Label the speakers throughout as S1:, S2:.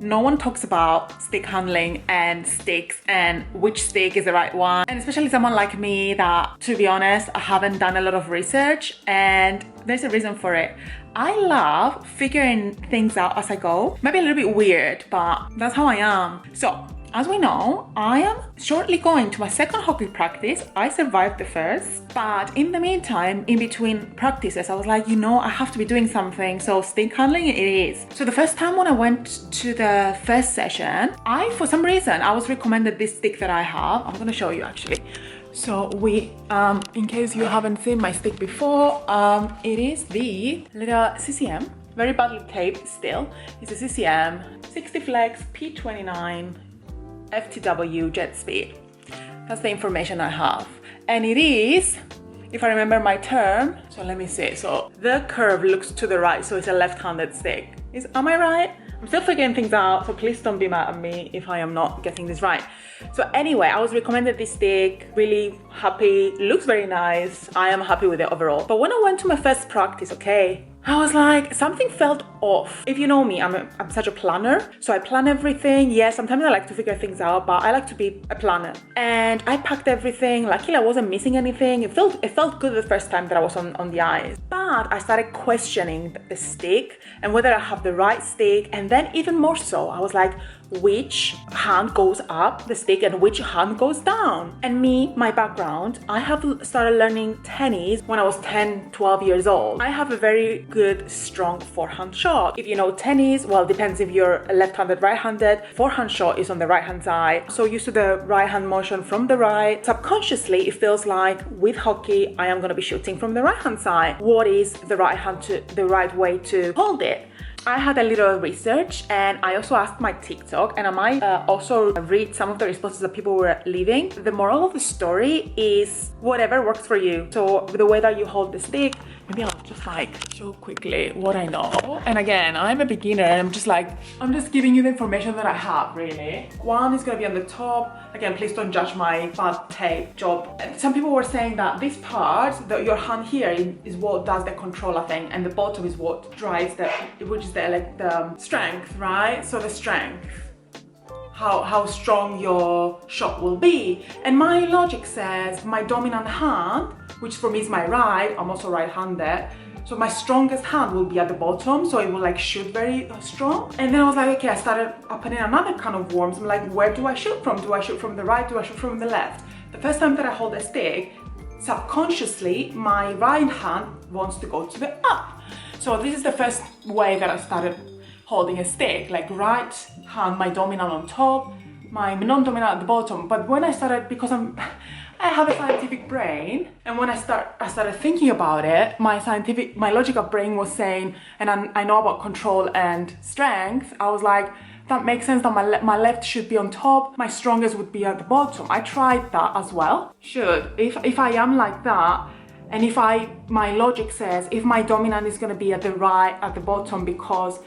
S1: no one talks about stick handling and sticks and which stick is the right one. And especially someone like me that, to be honest, I haven't done a lot of research, and there's a reason for it. I love figuring things out as I go. Maybe a little bit weird, but that's how I am. So, as we know, I am shortly going to my second hockey practice. I survived the first, but in the meantime, in between practices, I was like, I have to be doing something. So stick handling it is. So the first time when I went to the first session, for some reason, I was recommended this stick that I have. I'm gonna show you actually. So in case you haven't seen my stick before, it is the little CCM, very badly taped still. It's a CCM 60 Flex P29 FTW jet speed. That's the information I have. And it is, if I remember my term, so let me see. So the curve looks to the right, so it's a left-handed stick. Am I right? I'm still figuring things out, so please don't be mad at me if I am not getting this right. So anyway, I was recommended this stick, really happy, looks very nice. I am happy with it overall. But when I went to my first practice, I was like, something felt off. If you know me, I'm such a planner. So I plan everything. Yeah, sometimes I like to figure things out, but I like to be a planner. And I packed everything. Luckily, I wasn't missing anything. It felt good the first time that I was on the ice. But I started questioning the stick and whether I have the right stick. And then even more so, I was like, which hand goes up the stick and which hand goes down? And my background, I have started learning tennis when I was 10, 12 years old. I have a very good, strong forehand shot. If you know tennis, well, it depends if you're left-handed, right-handed. Forehand shot is on the right-hand side. So used to the right hand motion from the right. Subconsciously, it feels like with hockey, I am going to be shooting from the right-hand side. What is the right way to hold it? I had a little research, and I also asked my TikTok, and I might also read some of the responses that people were leaving. The moral of the story is whatever works for you. So the way that you hold the stick, maybe I'll just show quickly what I know. And again, I'm a beginner, and I'm just giving you the information that I have, really. One is gonna be on the top. Again, please don't judge my bad tape job. And some people were saying that this part, your hand here, is what does the controller thing, and the bottom is what drives which is the strength, right? So the strength, how strong your shot will be. And my logic says my dominant hand, which for me is my right, I'm also right-handed, so my strongest hand will be at the bottom, so it will shoot very strong. And then I was like, okay, I started opening another can of worms. I'm like, where do I shoot from? Do I shoot from the right? Do I shoot from the left? The first time that I hold a stick, subconsciously, my right hand wants to go to the up. So this is the first way that I started holding a stick, right hand, my dominant on top, my non-dominant at the bottom. But when I started, because I have a scientific brain, and when I started thinking about it, my logical brain was saying, and I know about control and strength, I was like, that makes sense that my left should be on top, my strongest would be at the bottom. I tried that as well. If I am like that, and if my logic says, if my dominant is gonna be at the bottom because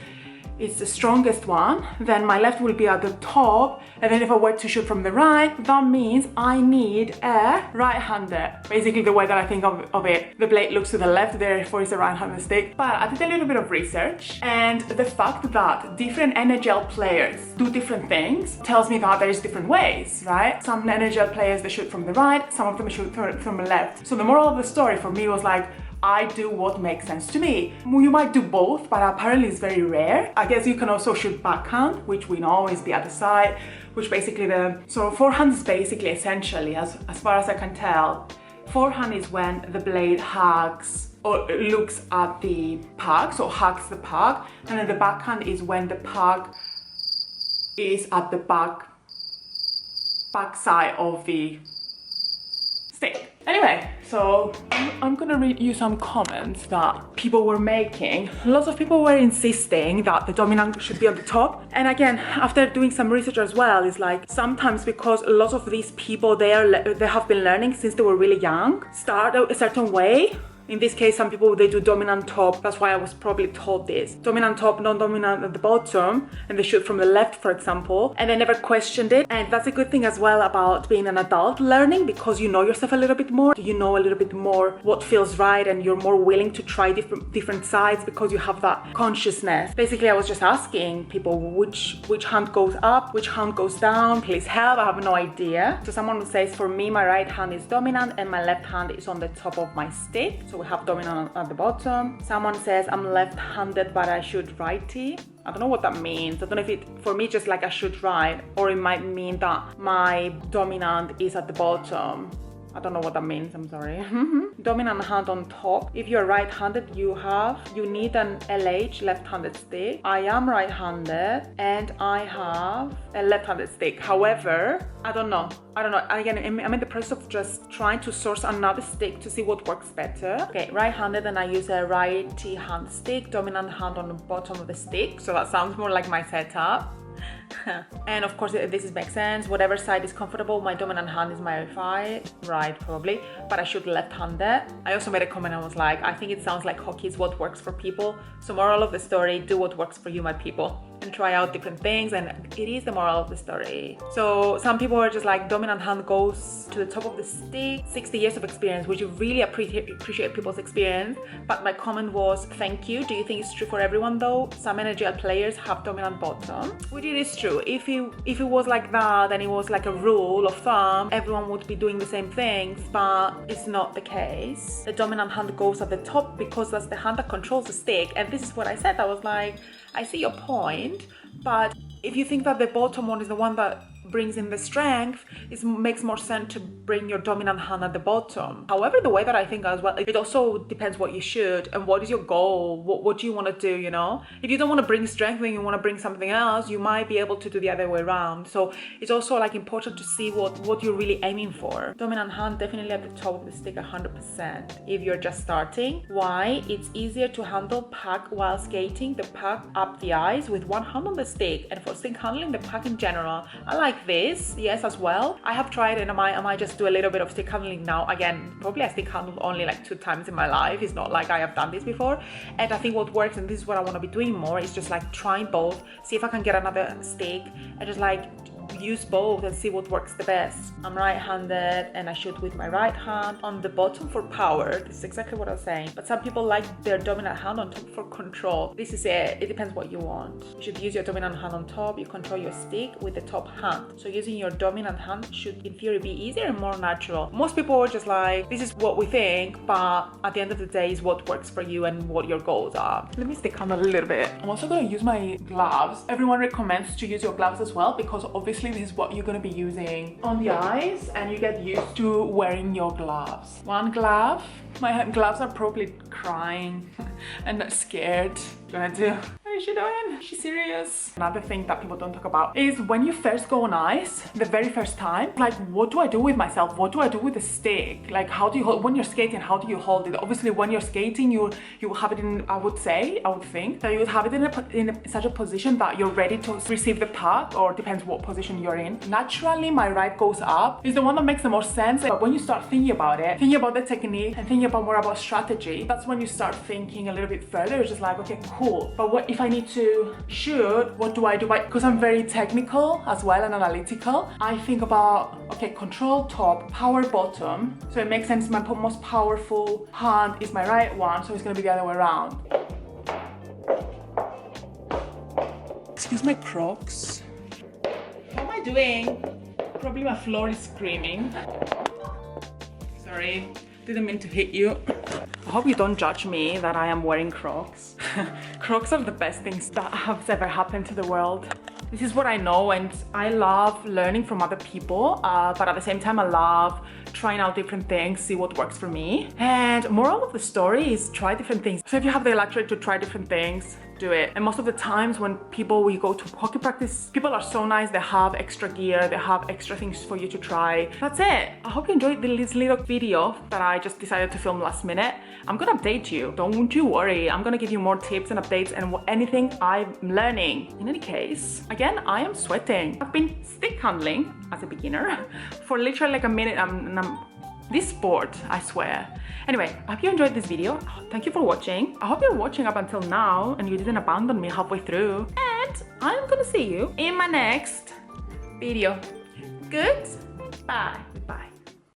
S1: it's the strongest one, then my left will be at the top. And then if I were to shoot from the right, that means I need a right-hander. Basically the way that I think of it, the blade looks to the left, therefore it's a right-handed stick. But I did a little bit of research, and the fact that different NHL players do different things tells me that there's different ways, right? Some NHL players, they shoot from the right, some of them shoot from the left. So the moral of the story for me was I do what makes sense to me. You might do both, but apparently it's very rare. I guess you can also shoot backhand, which we know is the other side, which basically so forehand is basically essentially, as far as I can tell, forehand is when the blade hugs or looks at the puck, so hugs the puck, and then the backhand is when the puck is at the back side of the stick. Anyway, so I'm gonna read you some comments that people were making. Lots of people were insisting that the dominant should be on the top. And again, after doing some research as well, it's sometimes because a lot of these people, they have been learning since they were really young, start a certain way, In this case, some people, they do dominant top. That's why I was probably taught this. Dominant top, non-dominant at the bottom, and they shoot from the left, for example, and I never questioned it. And that's a good thing as well about being an adult learning, because you know yourself a little bit more. You know a little bit more what feels right, and you're more willing to try different sides because you have that consciousness. Basically, I was just asking people which hand goes up, which hand goes down. Please help, I have no idea. So someone says, for me, my right hand is dominant and my left hand is on the top of my stick. So we have dominant at the bottom. Someone says, I'm left-handed, but I shoot righty. I don't know what that means. I don't know if it, for me, just like I shoot right, or it might mean that my dominant is at the bottom. I don't know what that means, I'm sorry. Dominant hand on top. If you're right-handed, you need an LH, left-handed stick. I am right-handed and I have a left-handed stick. However, I don't know. Again, I'm in the process of just trying to source another stick to see what works better. Okay, right-handed, and I use a righty hand stick, dominant hand on the bottom of the stick. So that sounds more like my setup. And of course, this makes sense. Whatever side is comfortable, my dominant hand is my right probably, but I shoot left-handed. I also made a comment, I was like, I think it sounds like hockey is what works for people. So moral of the story, do what works for you, my people, and try out different things, and it is the moral of the story. So some people are just like, dominant hand goes to the top of the stick. 60 years of experience, which you really appreciate people's experience. But my comment was, thank you. Do you think it's true for everyone though? Some NHL players have dominant bottom, which it is true. If it was like that, then it was like a rule of thumb, everyone would be doing the same things, but it's not the case. The dominant hand goes at the top because that's the hand that controls the stick. And this is what I said. I was like, I see your point, but if you think that the bottom one is the one that brings in the strength, it makes more sense to bring your dominant hand at the bottom. However, the way that I think as well, it also depends what you shoot and what is your goal, what do you want to do, you know? If you don't want to bring strength and you want to bring something else, you might be able to do the other way around. So it's also like important to see what you're really aiming for. Dominant hand definitely at the top of the stick 100% if you're just starting. Why? It's easier to handle puck while skating the puck up the ice with one hand on the stick, and for stick handling the puck in general. I like this, yes, as well. I have tried it, and I might just do a little bit of stick handling now. Again, probably I stick handled only like 2 times in my life. It's not like I have done this before. And I think what works, and this is what I want to be doing more, is just like trying both, see if I can get another stick and just like use both and see what works the best. I'm right-handed and I shoot with my right hand on the bottom for power. This is exactly what I was saying. But some people like their dominant hand on top for control. This is it. It depends what you want. You should use your dominant hand on top. You control your stick with the top hand. So using your dominant hand should in theory be easier and more natural. Most people are just like, this is what we think, but at the end of the day is what works for you and what your goals are. Let me stick handle a little bit. I'm also going to use my gloves. Everyone recommends to use your gloves as well, because obviously this is what you're going to be using on the ice, and you get used to wearing your gloves. One glove. My gloves are probably crying and scared. Gonna do. What is she doing? She's serious. Another thing that people don't talk about is when you first go on ice, the very first time, like, what do I do with myself? What do I do with the stick? Like, how do you hold, when you're skating, how do you hold it? Obviously, when you're skating, you have it in, I would think that you would have it in such a position that you're ready to receive the puck, or depends what position you're in. Naturally, my right goes up. Is the one that makes the most sense. But when you start thinking about it, thinking about the technique and thinking about more about strategy, that's when you start thinking a little bit further. It's just like, okay, cool. But what if I need to shoot? What do I do? Because I'm very technical as well and analytical. I think about, okay, control top, power bottom. So it makes sense. My most powerful hand is my right one, so it's gonna be the other way around. Excuse my Crocs. What am I doing? Probably my floor is screaming. Sorry, didn't mean to hit you. I hope you don't judge me that I am wearing Crocs. Crocs are the best things that have ever happened to the world. This is what I know, and I love learning from other people, but at the same time I love trying out different things, see what works for me. And moral of the story is try different things. So if you have the luxury to try different things, do it. And most of the times when we go to hockey practice, people are so nice, they have extra gear, they have extra things for you to try. That's it. I hope you enjoyed this little video that I just decided to film last minute. I'm gonna update you, don't you worry. I'm gonna give you more tips and updates and anything I'm learning. In any case, again, I am sweating. I've been stick handling as a beginner for literally like a minute, and I'm this sport, I swear. Anyway, I hope you enjoyed this video. Thank you for watching. I hope you're watching up until now and you didn't abandon me halfway through. And I'm gonna see you in my next video. Goodbye. Bye.